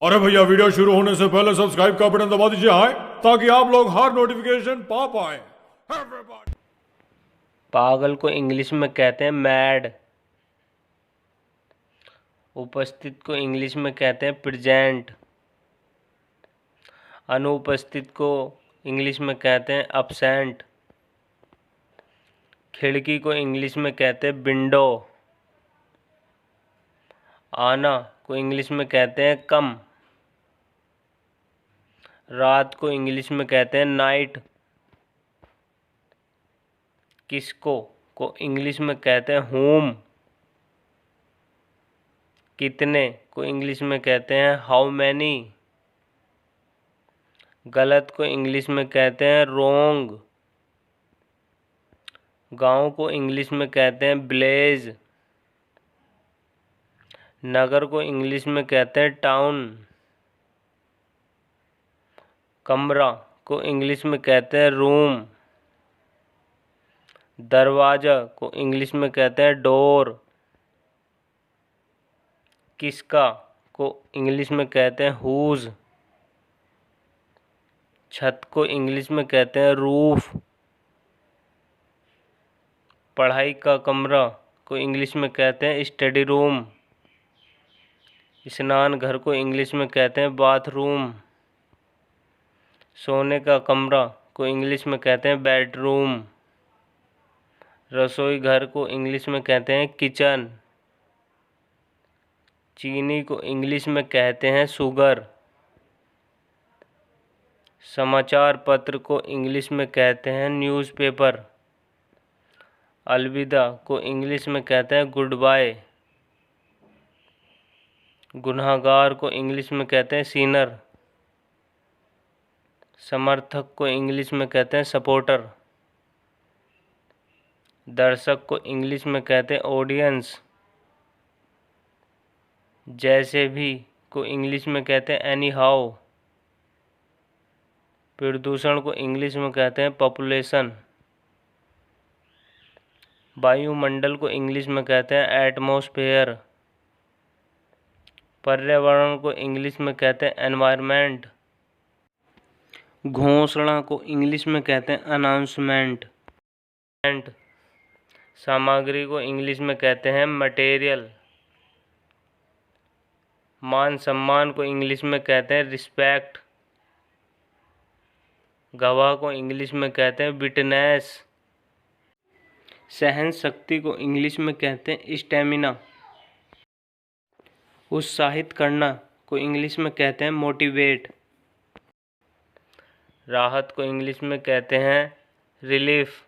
अरे भैया, वीडियो शुरू होने से पहले सब्सक्राइब का बटन दबा दीजिए हाय, ताकि आप लोग हर नोटिफिकेशन पा पाए। पागल को इंग्लिश में कहते हैं मैड। उपस्थित को इंग्लिश में कहते हैं प्रेजेंट। अनुपस्थित को इंग्लिश में कहते हैं अब्सेंट। खिड़की को इंग्लिश में कहते हैं विंडो। आना को इंग्लिश में कहते हैं कम। रात को इंग्लिश में कहते हैं नाइट। किसको को इंग्लिश में कहते हैं whom। कितने को इंग्लिश में कहते हैं हाउ मैनी। गलत को इंग्लिश में कहते हैं रोंग। गांव को इंग्लिश में कहते हैं विलेज। नगर को इंग्लिश में कहते हैं टाउन। कमरा को इंग्लिश में कहते हैं रूम। दरवाजा को इंग्लिश में कहते हैं डोर। किसका को इंग्लिश में कहते हैं हुज। छत को इंग्लिश में कहते हैं रूफ। पढ़ाई का कमरा को इंग्लिश में कहते हैं स्टडी रूम। स्नान घर को इंग्लिश में कहते हैं बाथरूम। सोने का कमरा को इंग्लिश में कहते हैं बेडरूम। रसोई घर को इंग्लिश में कहते हैं किचन। चीनी को इंग्लिश में कहते हैं शुगर। समाचार पत्र को इंग्लिश में कहते हैं न्यूज़पेपर। अलविदा को इंग्लिश में कहते हैं गुड बाय। गुनहगार को इंग्लिश में कहते हैं सिनर। समर्थक को इंग्लिश में कहते हैं सपोर्टर। दर्शक को इंग्लिश में कहते हैं ऑडियंस। जैसे भी को इंग्लिश में कहते हैं एनी हाउ। प्रदूषण को इंग्लिश में कहते हैं पॉपुलेशन। वायुमंडल को इंग्लिश में कहते हैं एटमॉस्फेयर। पर्यावरण को इंग्लिश में कहते हैं एनवायरनमेंट। घोषणा को इंग्लिश में कहते हैं अनाउंसमेंट। सामग्री को इंग्लिश में कहते हैं मटेरियल। मान सम्मान को इंग्लिश में कहते हैं रिस्पेक्ट। गवाह को इंग्लिश में कहते हैं विटनेस। सहन शक्ति को इंग्लिश में कहते हैं स्टेमिना। उत्साहित करना को इंग्लिश में कहते हैं मोटिवेट। राहत को इंग्लिश में कहते हैं रिलीफ।